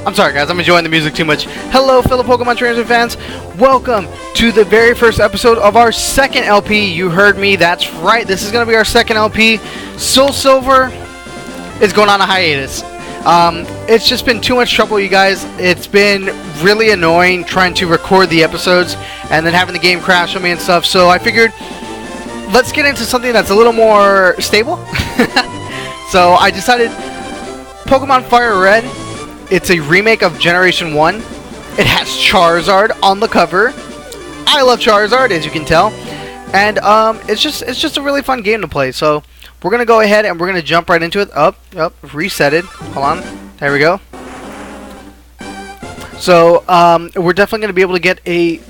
I'm sorry guys, I'm enjoying the music too much. Hello fellow Pokemon trainers and fans. Welcome to the very first episode of our second LP. You heard me, that's right. This is going to be our second LP. Soul Silver is going on a hiatus. It's just been too much trouble, you guys. It's been really annoying trying to record the episodes and then having the game crash on me and stuff. So I figured, let's get into something that's a little more stable. So I decided Pokemon FireRed. It's a remake of Generation 1. It has Charizard on the cover. I love Charizard, as you can tell. And it's just a really fun game to play. So we're going to go ahead and we're going to jump right into it. Reset it. Hold on. There we go. So we're definitely going to be able to get a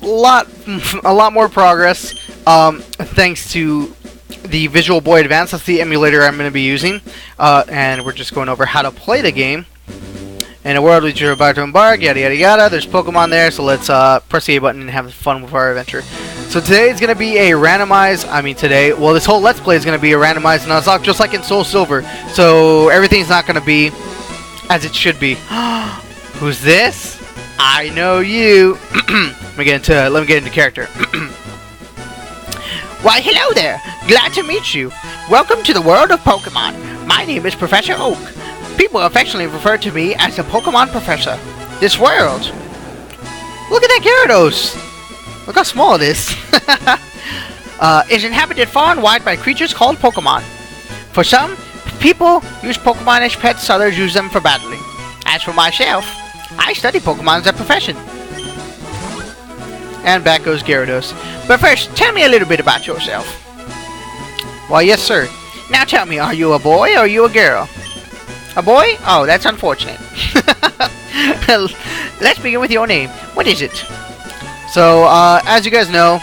lot more progress thanks to the Visual Boy Advance. That's the emulator I'm going to be using, and we're just going over how to play the game. In a world which you're about to embark, yada yada yada. There's Pokemon there, so let's press the A button and have fun with our adventure. So today is going to be a randomized, well, this whole Let's Play is going to be a randomized Nuzlocke, just like in Soul Silver. So everything's not going to be as it should be. Who's this? I know you. Let me get into character. Why, hello there! Glad to meet you. Welcome to the world of Pokemon. My name is Professor Oak. People affectionately refer to me as the Pokemon Professor. This world... Look at that Gyarados! Look how small it is. is inhabited far and wide by creatures called Pokemon. For some, people use Pokemon as pets, others use them for battling. As for myself, I study Pokemon as a profession. And back goes Gyarados. But first, tell me a little bit about yourself. Why, yes, sir. Now tell me, are you a boy or are you a girl? A boy? Oh, that's unfortunate. Let's begin with your name. What is it? So, as you guys know,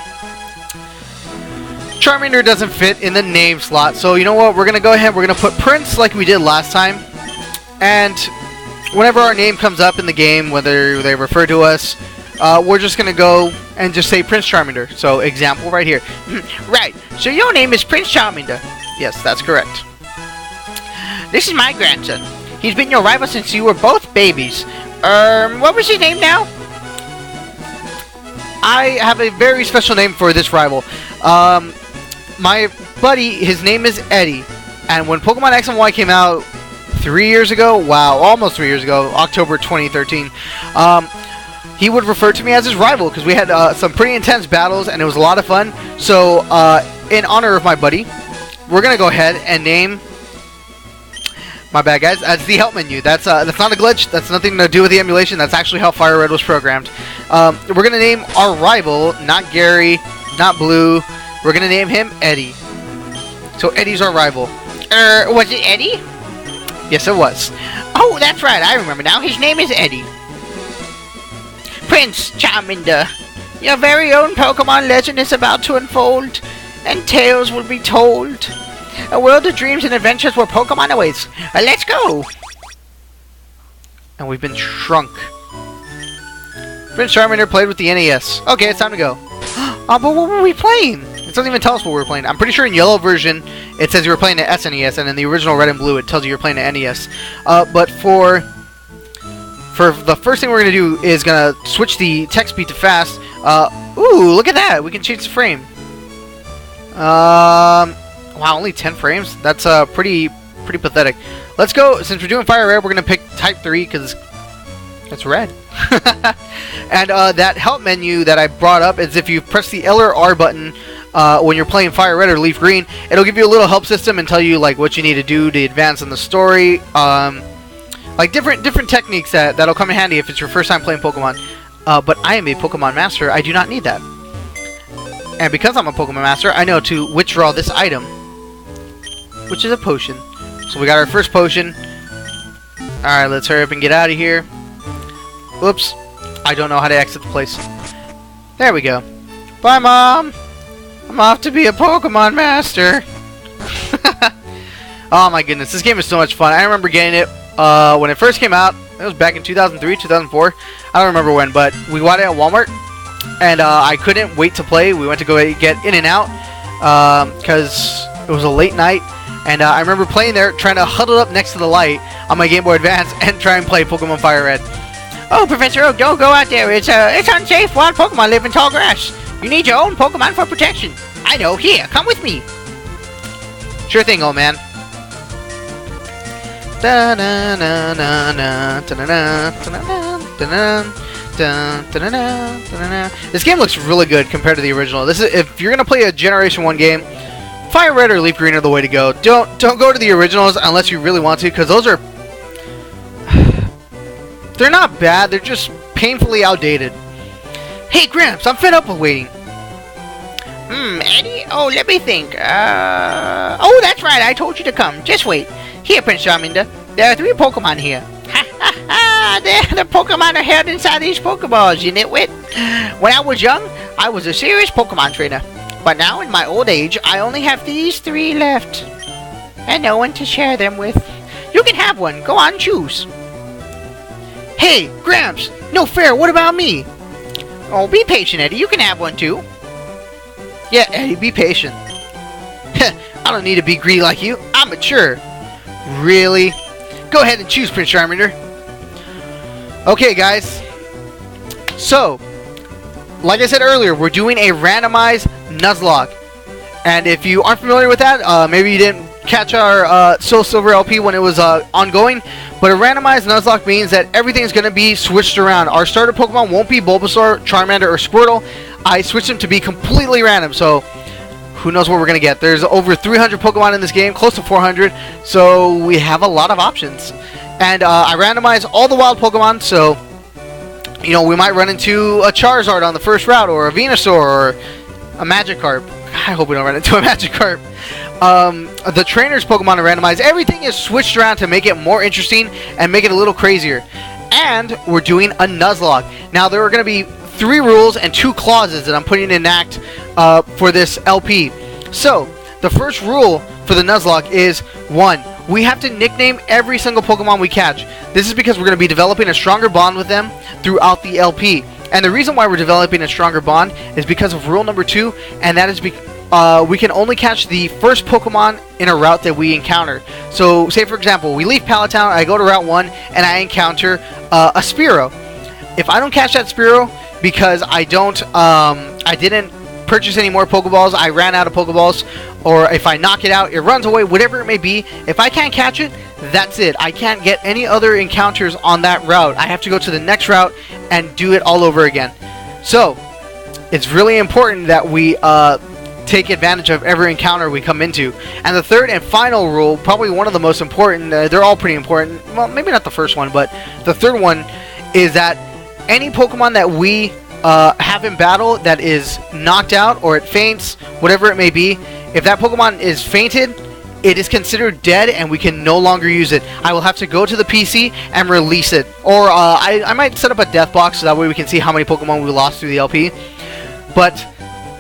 Charmingder doesn't fit in the name slot. So, you know what? We're going to go ahead. We're going to put Prince like we did last time. And whenever our name comes up in the game, whether they refer to us, we're just going to go and just say Prince Charmingder. So, example right here. Right. So, your name is Prince Charmingder. Yes, that's correct. This is my grandson. He's been your rival since you were both babies. What was his name now? I have a very special name for this rival. My buddy, his name is Eddie. And when Pokemon X and Y came out 3 years ago, wow, almost 3 years ago, October 2013, he would refer to me as his rival because we had some pretty intense battles and it was a lot of fun. So, in honor of my buddy, we're going to go ahead and name... My bad, guys. That's the help menu. That's not a glitch. That's nothing to do with the emulation. That's actually how FireRed was programmed. We're going to name our rival, not Gary, not Blue. We're going to name him Eddie. So Eddie's our rival. Was it Eddie? Yes, it was. Oh, that's right. I remember now. His name is Eddie. Prince Charmingder, your very own Pokemon legend is about to unfold, and tales will be told. A world of dreams and adventures where Pokemon awaits. Let's go! And we've been shrunk. Prince Charmingder played with the NES. Okay, it's time to go. But what were we playing? It doesn't even tell us what we were playing. I'm pretty sure in yellow version, it says you were playing the SNES, and in the original red and blue, it tells you you're playing the NES. But for the first thing we're going to do is going to switch the text speed to fast. Ooh, look at that! We can change the frame. Wow, only 10 frames? That's pretty pathetic. Let's go, since we're doing FireRed, we're going to pick Type 3 because it's red. And that help menu that I brought up is if you press the L or R button when you're playing FireRed or Leaf Green, it'll give you a little help system and tell you like what you need to do to advance in the story. Like different techniques that'll come in handy if it's your first time playing Pokemon. But I am a Pokemon Master, I do not need that. And because I'm a Pokemon Master, I know to withdraw this item, which is a potion. So we got our first potion. Alright, let's hurry up and get out of here. Oops. I don't know how to exit the place. There we go. Bye, Mom! I'm off to be a Pokemon Master! Oh my goodness, this game is so much fun. I remember getting it when it first came out. It was back in 2003, 2004. I don't remember when, but we got it at Walmart. And I couldn't wait to play. We went to go get In and Out because it was a late night. And I remember playing there, trying to huddle up next to the light on my Game Boy Advance and try and play Pokemon FireRed. Oh, Professor Oak, don't go out there. It's unsafe. Wild Pokemon live in tall grass. You need your own Pokemon for protection. I know. Here, come with me. Sure thing, old man. This game looks really good compared to the original. This is, if you're gonna play a Generation 1 game, FireRed or Leaf Green are the way to go. Don't go to the originals unless you really want to, because those are... they're not bad, they're just painfully outdated. Hey Gramps, I'm fed up with waiting. Eddie? Oh, let me think. Oh, that's right, I told you to come. Just wait. Here, Prince Charmingder. There are 3 Pokemon here. Ha ha ha! The Pokemon are held inside these Pokeballs, you nitwit. When I was young, I was a serious Pokemon trainer. But now, in my old age, I only have these 3 left. And no one to share them with. You can have one. Go on, choose. Hey, Gramps! No fair, what about me? Oh, be patient, Eddie. You can have one, too. Yeah, Eddie, be patient. I don't need to be greedy like you. I'm mature. Really? Go ahead and choose, Prince Charmingder. Okay, guys. So, like I said earlier, we're doing a randomized Nuzlocke. And if you aren't familiar with that, maybe you didn't catch our Soul Silver LP when it was ongoing. But a randomized Nuzlocke means that everything's going to be switched around. Our starter Pokemon won't be Bulbasaur, Charmander, or Squirtle. I switched them to be completely random, so who knows what we're going to get. There's over 300 Pokemon in this game, close to 400, so we have a lot of options. And I randomized all the wild Pokemon, so, you know, we might run into a Charizard on the first route, or a Venusaur, or a Magikarp. I hope we don't run into a Magikarp. The trainers Pokemon are randomized. Everything is switched around to make it more interesting and make it a little crazier. And we're doing a Nuzlocke. Now, there are going to be 3 rules and 2 clauses that I'm putting in act for this LP. So, the first rule for the Nuzlocke is 1. We have to nickname every single Pokemon we catch. This is because we're going to be developing a stronger bond with them throughout the LP. And the reason why we're developing a stronger bond is because of rule number 2, and that is we can only catch the first Pokemon in a route that we encounter. So, say for example, we leave Pallet Town, I go to Route 1, and I encounter a Spearow. If I don't catch that Spearow because I didn't purchase any more Pokeballs, I ran out of Pokeballs, or if I knock it out, it runs away, whatever it may be, if I can't catch it, that's it. I can't get any other encounters on that route. I have to go to the next route and do it all over again. So, it's really important that we take advantage of every encounter we come into. And the third and final rule, probably one of the most important, they're all pretty important, well, maybe not the first one, but the third one is that any Pokemon that we have in battle that is knocked out or it faints, whatever it may be, if that Pokemon is fainted, it is considered dead and we can no longer use it. I will have to go to the PC and release it. Or I might set up a death box so that way we can see how many Pokemon we lost through the LP. But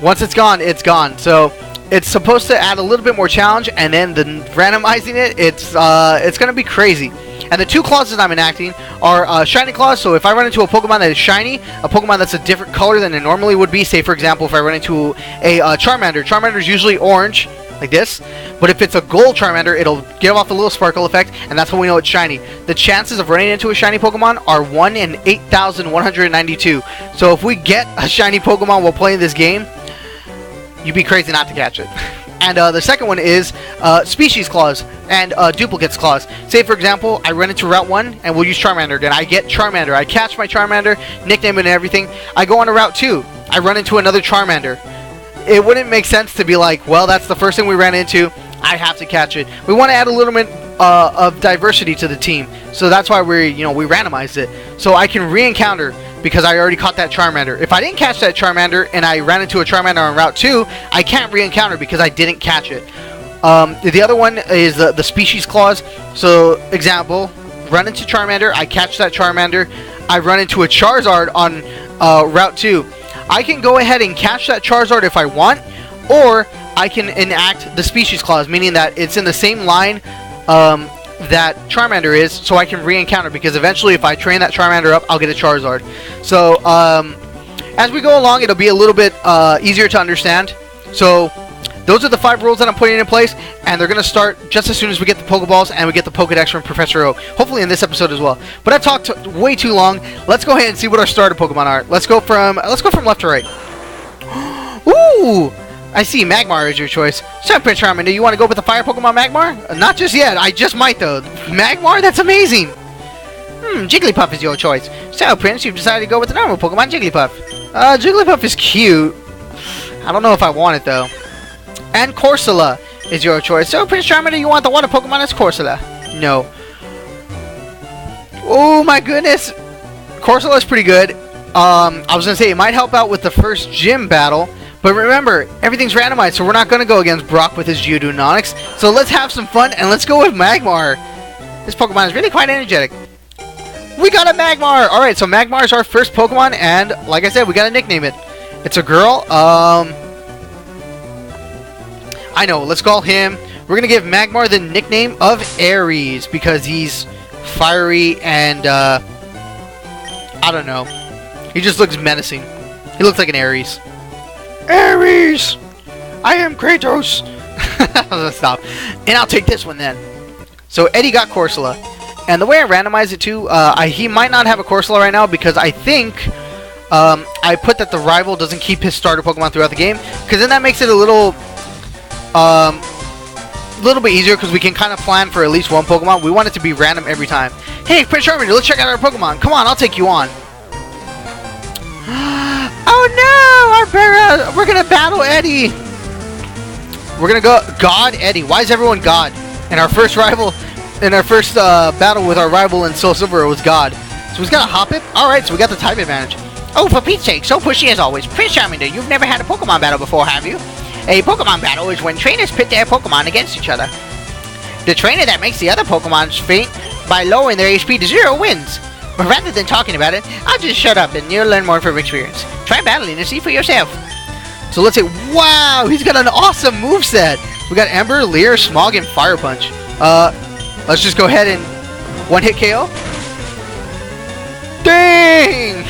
once it's gone, it's gone. So it's supposed to add a little bit more challenge, and then the randomizing it's going to be crazy. And the 2 clauses I'm enacting are Shiny Clause, so if I run into a Pokemon that is shiny, a Pokemon that's a different color than it normally would be, say for example if I run into a Charmander. Charmander is usually orange, like this, but if it's a gold Charmander, it'll give off the little sparkle effect, and that's how we know it's shiny. The chances of running into a shiny Pokemon are 1 in 8,192. So if we get a shiny Pokemon while playing this game, you'd be crazy not to catch it. And the second one is Species Clause and Duplicates Clause. Say, for example, I run into Route 1, and we'll use Charmander again. I get Charmander. I catch my Charmander, nickname it and everything. I go on to Route 2. I run into another Charmander. It wouldn't make sense to be like, well, that's the first thing we ran into. I have to catch it. We want to add a little bit of diversity to the team. So that's why we randomized it. So I can re-encounter because I already caught that Charmander. If I didn't catch that Charmander and I ran into a Charmander on Route 2, I can't re-encounter because I didn't catch it. The other one is the Species Clause. So, example, run into Charmander, I catch that Charmander, I run into a Charizard on Route 2. I can go ahead and catch that Charizard if I want, or I can enact the Species Clause, meaning that it's in the same line that Charmander is, so I can re-encounter, because eventually if I train that Charmander up, I'll get a Charizard. So, as we go along, it'll be a little bit easier to understand. So, those are the 5 rules that I'm putting in place, and they're going to start just as soon as we get the Pokeballs and we get the Pokedex from Professor Oak. Hopefully in this episode as well. But I talked way too long. Let's go ahead and see what our starter Pokemon are. Let's go from left to right. Ooh! I see Magmar is your choice. So, Prince Charmingder, you want to go with the Fire Pokemon Magmar? Not just yet. I just might, though. Magmar? That's amazing. Jigglypuff is your choice. So, Prince, you've decided to go with the normal Pokemon, Jigglypuff. Jigglypuff is cute. I don't know if I want it, though. And Corsola is your choice. So, Prince Charmingder, you want the water Pokemon as Corsola? No. Oh, my goodness. Corsola is pretty good. I was going to say, it might help out with the first gym battle. But remember, everything's randomized, so we're not going to go against Brock with his Geodude and Onix. So let's have some fun, and let's go with Magmar. This Pokemon is really quite energetic. We got a Magmar! Alright, so Magmar is our first Pokemon, and like I said, we got to nickname it. It's a girl. I know, let's call him... We're going to give Magmar the nickname of Aries, because he's fiery and, I don't know. He just looks menacing. He looks like an Aries. Aries! I am Kratos! Stop. And I'll take this one then. So Eddie got Corsola. And the way I randomized it too, he might not have a Corsola right now because I think I put that the rival doesn't keep his starter Pokemon throughout the game. Because then that makes it a little bit easier because we can kind of plan for at least one Pokemon. We want it to be random every time. Hey, Prince Charmingder, let's check out our Pokemon. Come on, I'll take you on. Oh no! We're gonna battle Eddie! We're gonna go God Eddie. Why is everyone God? In our first battle with our rival in Soul Silver, it was God. So he's got a Hoppip? Alright, so we got the type advantage. Oh, for Pete's sake, so pushy as always. Prince Charmingder, you've never had a Pokemon battle before, have you? A Pokemon battle is when trainers pit their Pokemon against each other. The trainer that makes the other Pokemon faint by lowering their HP to 0 wins. But rather than talking about it, I'll just shut up and you'll learn more from experience. Try battling and see for yourself. So let's say, wow, he's got an awesome moveset. We got Ember, Leer, Smog, and Fire Punch. Let's just go ahead and one-hit KO. Dang!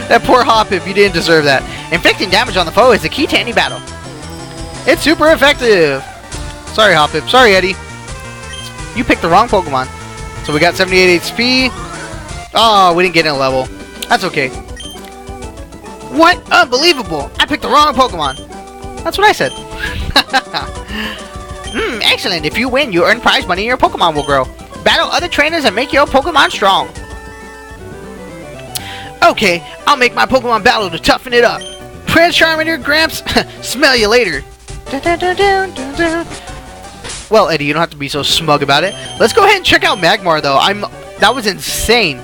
That poor Hoppip, you didn't deserve that. Inflicting damage on the foe is the key to any battle. It's super effective. Sorry, Hoppip. Sorry, Eddie. You picked the wrong Pokemon. So we got 78 HP. Oh, we didn't get in a level. That's okay. What? Unbelievable! I picked the wrong Pokemon. That's what I said. Excellent. If you win, you earn prize money and your Pokemon will grow. Battle other trainers and make your Pokemon strong. Okay, I'll make my Pokemon battle to toughen it up. Prince Charmingder, Gramps, smell you later. Well, Eddie, you don't have to be so smug about it. Let's go ahead and check out Magmar, though. That was insane.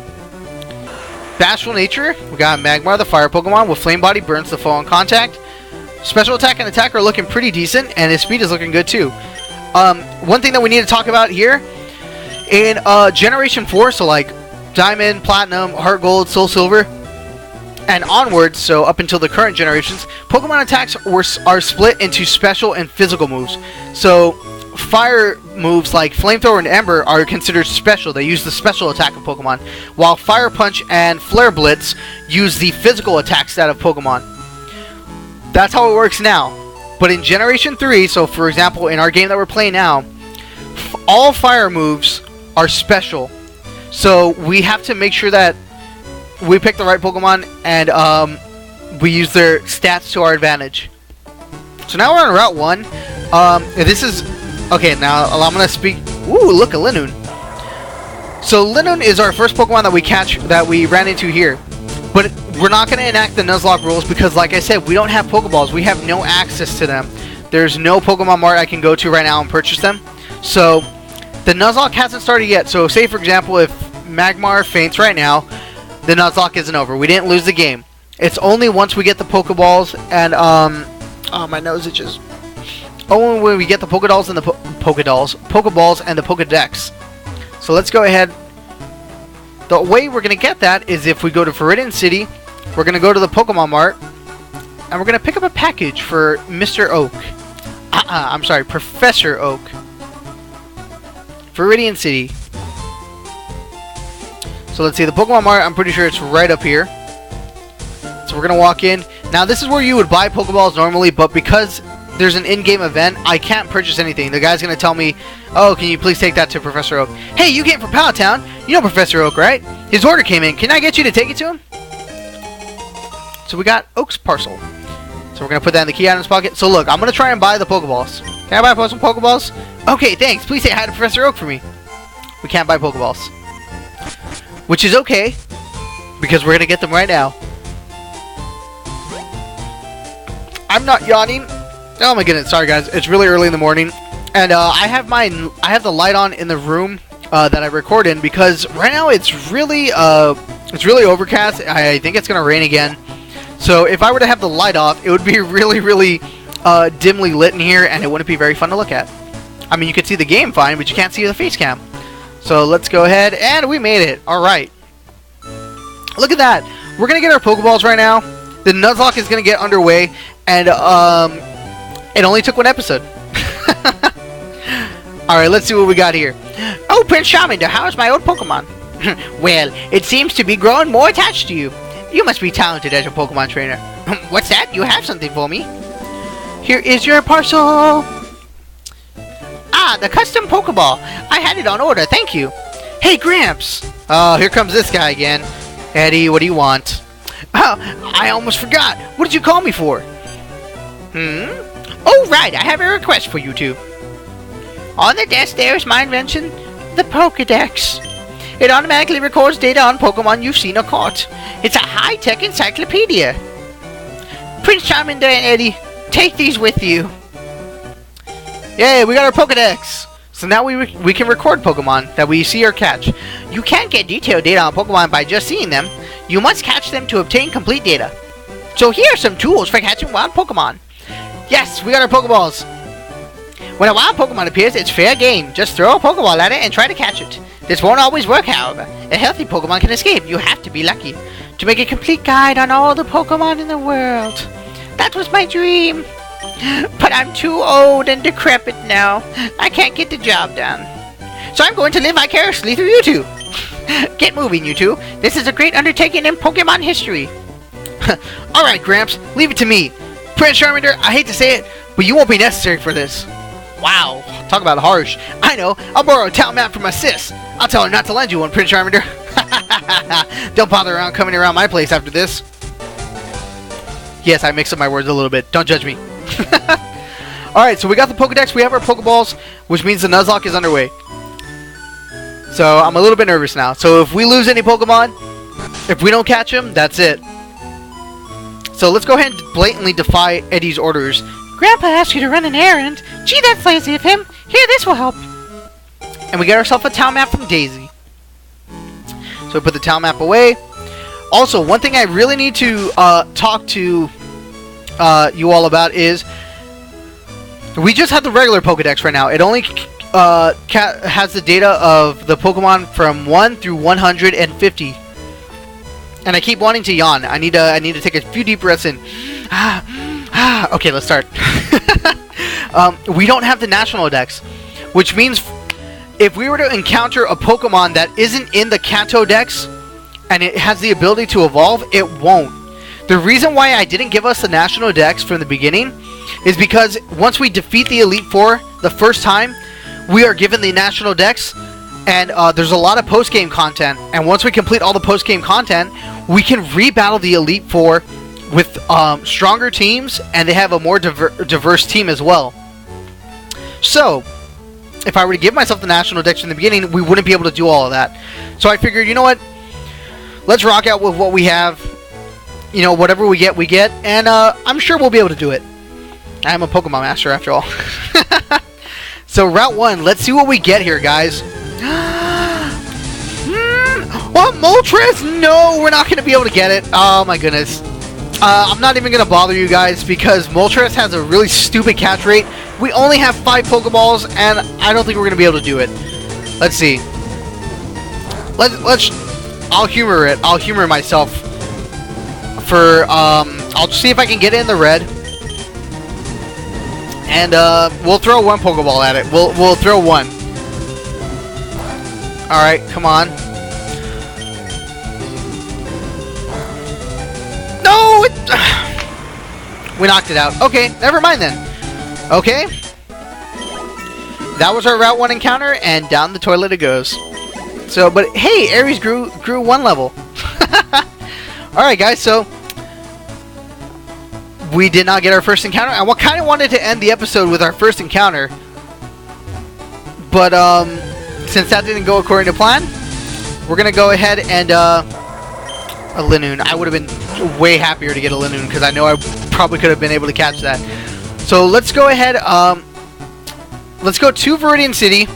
Bashful Nature, we got Magmar, the fire Pokemon, with Flame Body, burns the foe on contact. Special attack and attack are looking pretty decent, and his speed is looking good too. One thing that we need to talk about here, in Generation 4, so like Diamond, Platinum, Heart Gold, Soul Silver, and onwards, so up until the current generations, Pokemon attacks are split into special and physical moves. So fire moves like Flamethrower and Ember are considered special. They use the special attack of Pokemon, while Fire Punch and Flare Blitz use the physical attack stat of Pokemon. That's how it works now. But in Generation 3, so for example, in our game that we're playing now, all fire moves are special. So we have to make sure that we pick the right Pokemon and we use their stats to our advantage. So now we're on Route 1. This is... Okay, now I'm going to speak... Ooh, look, a Linoon. So Linoon is our first Pokemon that we ran into here. But we're not going to enact the Nuzlocke rules because, like I said, we don't have Pokeballs. We have no access to them. There's no Pokemon Mart I can go to right now and purchase them. So the Nuzlocke hasn't started yet. So say, for example, if Magmar faints right now, the Nuzlocke isn't over. We didn't lose the game. It's only once we get the Pokeballs and, oh, my nose itches. Oh, when we get the Pokeballs and the Pokeballs and the Pokedex. So let's go ahead. The way we're going to get that is if we go to Viridian City, we're going to go to the Pokemon Mart, and we're going to pick up a package for Mr. Oak. I'm sorry, Professor Oak. Viridian City. So let's see, the Pokemon Mart, I'm pretty sure it's right up here. So we're going to walk in. Now this is where you would buy Pokeballs normally, but because there's an in-game event, I can't purchase anything. The guy's gonna tell me, oh, can you please take that to Professor Oak? Hey, you came from Pallet Town. You know Professor Oak, right? His order came in. Can I get you to take it to him? So we got Oak's parcel. So we're gonna put that in the key items pocket. So look, I'm gonna try and buy the Pokeballs. Can I buy some Pokeballs? Okay, thanks. Please say hi to Professor Oak for me. We can't buy Pokeballs. Which is okay, because we're gonna get them right now. I'm not yawning. Oh my goodness, sorry guys. It's really early in the morning, and I have the light on in the room that I record in because right now it's really overcast. I think it's gonna rain again. So if I were to have the light off, it would be really dimly lit in here, and it wouldn't be very fun to look at. I mean, you could see the game fine, but you can't see the face cam. So let's go ahead, and we made it. All right. Look at that. We're gonna get our Pokeballs right now. The Nuzlocke is gonna get underway, and it only took one episode. All right, let's see what we got here. Oh, Prince Charmingder, how is my old Pokemon? Well, it seems to be growing more attached to you. You must be talented as a Pokemon trainer. What's that? You have something for me? Here is your parcel. Ah, the custom Pokeball. I had it on order, thank you. Hey, Gramps. Oh, here comes this guy again. Eddie, what do you want? Oh, I almost forgot. What did you call me for? Oh, right, I have a request for you two. On the desk there is my invention, the Pokédex. It automatically records data on Pokemon you've seen or caught. It's a high-tech encyclopedia. Prince Charmingder and Eddie, take these with you. Yay, we got our Pokédex. So now we can record Pokemon that we see or catch. You can't get detailed data on Pokemon by just seeing them. You must catch them to obtain complete data. So here are some tools for catching wild Pokemon. Yes, we got our Pokeballs. When a wild Pokemon appears, it's fair game. Just throw a Pokeball at it and try to catch it. This won't always work, however. A healthy Pokemon can escape. You have to be lucky. To make a complete guide on all the Pokemon in the world. That was my dream. But I'm too old and decrepit now. I can't get the job done. So I'm going to live vicariously through you two. Get moving, you two. This is a great undertaking in Pokemon history. Alright, Gramps. Leave it to me. Prince Charmander, I hate to say it, but you won't be necessary for this. Wow, talk about harsh. I know, I'll borrow a town map from my sis. I'll tell her not to lend you one, Prince Charmander. Don't bother coming around my place after this. Yes, I mixed up my words a little bit. Don't judge me. Alright, so we got the Pokedex, we have our Pokeballs, which means the Nuzlocke is underway. So I'm a little bit nervous now. So if we lose any Pokemon, if we don't catch them, that's it. So let's go ahead and blatantly defy Eddie's orders. Grandpa asked you to run an errand. Gee, that's lazy of him. Here, this will help. And we get ourselves a town map from Daisy. So we put the town map away. Also, one thing I really need to talk to you all about is we just have the regular Pokedex right now. It only has the data of the Pokemon from 1 through 150. And I keep wanting to yawn. I need to take a few deep breaths in. Okay, let's start. We don't have the national dex, which means if we were to encounter a Pokemon that isn't in the Kanto dex and it has the ability to evolve, it won't. The reason why I didn't give us the national dex from the beginning is because once we defeat the Elite Four the first time, we are given the national dex, and there's a lot of post-game content. And once we complete all the post-game content, we can rebattle the Elite Four with stronger teams, and they have a more diverse team as well. So, if I were to give myself the national dex in the beginning, we wouldn't be able to do all of that. So I figured, you know what? Let's rock out with what we have. You know, whatever we get, and I'm sure we'll be able to do it. I'm a Pokemon master after all. So Route 1, let's see what we get here, guys. What, Moltres? No, we're not going to be able to get it. Oh my goodness. I'm not even going to bother you guys because Moltres has a really stupid catch rate. We only have 5 Pokeballs, and I don't think we're going to be able to do it. Let's see. I'll humor it. I'll humor myself. I'll see if I can get it in the red. And we'll throw one Pokeball at it. We'll throw one. Alright, come on. No! We knocked it out. Okay, never mind then. Okay. That was our Route 1 encounter, and down the toilet it goes. So, but hey, Aries grew 1 level. Alright guys, so we did not get our first encounter. I kind of wanted to end the episode with our first encounter. But since that didn't go according to plan, we're going to go ahead and a Linoon. I would have been way happier to get a Linoon because I know I probably could have been able to catch that. So let's go ahead. Let's go to Viridian City.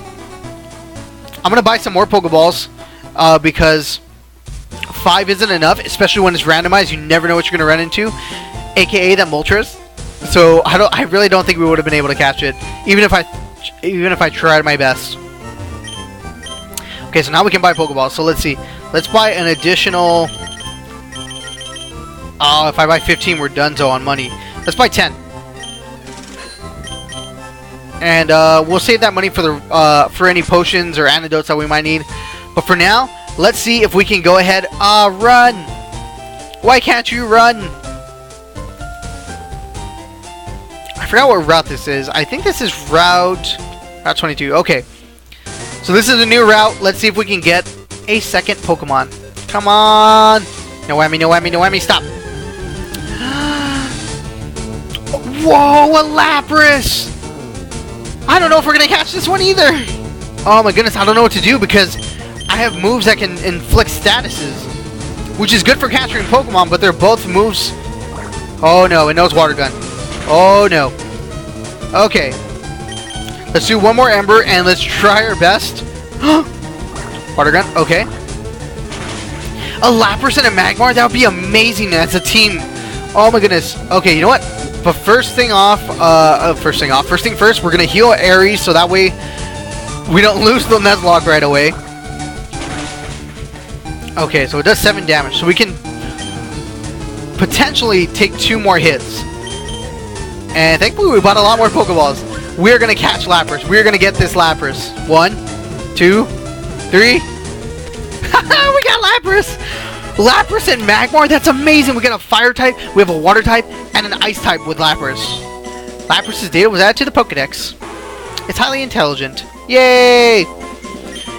I'm going to buy some more Pokeballs because 5 isn't enough, especially when it's randomized. You never know what you're going to run into, aka that Moltres. So I really don't think we would have been able to catch it, even if I tried my best. Okay, so now we can buy Pokeballs. So let's see. Let's buy an additional. Oh, if I buy 15, we're donezo on money. Let's buy 10. And we'll save that money for the for any potions or antidotes that we might need. But for now, let's see if we can go ahead. Run! Why can't you run? I forgot what route this is. I think this is Route 22. Okay. So this is a new route. Let's see if we can get a second Pokemon. Come on! No whammy, no whammy, no whammy. Stop! Whoa, a Lapras! I don't know if we're going to catch this one either. Oh my goodness, I don't know what to do because I have moves that can inflict statuses, which is good for capturing Pokemon, but they're both moves. Oh no, it knows Water Gun. Oh no. Okay. Let's do one more Ember and let's try our best. Water Gun, okay. A Lapras and a Magmar, that would be amazing as a team. Oh my goodness. Okay, you know what? But first thing first, we're gonna heal Aries so that way we don't lose the Nuzlocke right away. Okay, so it does 7 damage, so we can potentially take 2 more hits. And thankfully we bought a lot more Pokeballs. We're gonna catch Lapras. We're gonna get this Lapras. 1, 2, 3. We got Lapras! Lapras and Magmar, that's amazing. We got a fire type, we have a water type, and an ice type with Lapras. Lapras' data was added to the Pokedex. It's highly intelligent. Yay!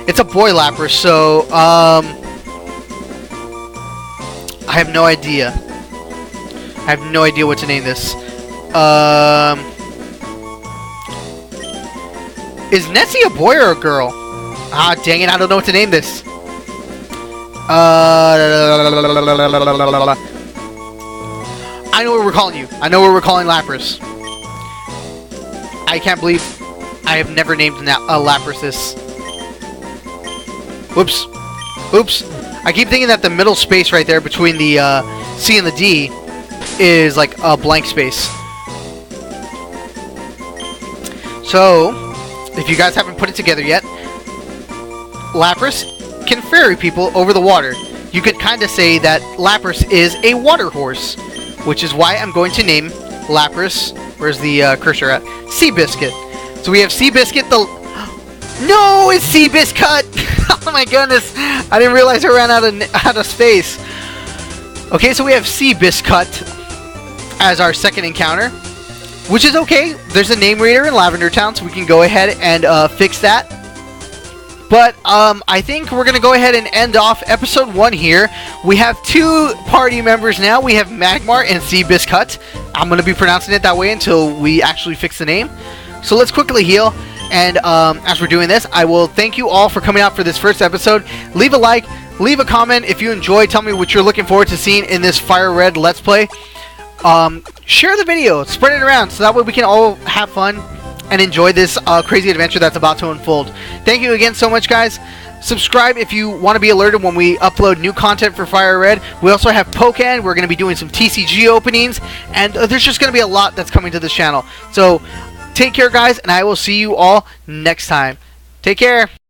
It's a boy Lapras, so, I have no idea. I have no idea what to name this. Is Nessie a boy or a girl? Ah, dang it, I don't know what to name this. I know what we're calling you. I know what we're calling Lapras. I can't believe I have never named a Lapras this. Whoops. Oops. I keep thinking that the middle space right there between the C and the D is like a blank space. So, if you guys haven't put it together yet, Lapras can ferry people over the water. You could kind of say that Lapras is a water horse, which is why I'm going to name Lapras, where's the cursor at? Seabiscuit. So we have Seabiscuit, no, it's Seabiscuit! Oh my goodness, I didn't realize I ran out of space. Okay, so we have Seabiscuit as our second encounter, which is okay. There's a name reader in Lavender Town, so we can go ahead and fix that. But I think we're going to go ahead and end off episode 1 here. We have 2 party members now. We have Magmar and Seabiscuit. I'm going to be pronouncing it that way until we actually fix the name. So let's quickly heal. And as we're doing this, I will thank you all for coming out for this first episode. Leave a like, leave a comment if you enjoyed. Tell me what you're looking forward to seeing in this FireRed Let's Play. Share the video, spread it around so that way we can all have fun and enjoy this crazy adventure that's about to unfold. Thank you again so much, guys. Subscribe if you want to be alerted when we upload new content for FireRed. We also have Pokémon. We're going to be doing some TCG openings, and there's just going to be a lot that's coming to this channel. So take care, guys, and I will see you all next time. Take care.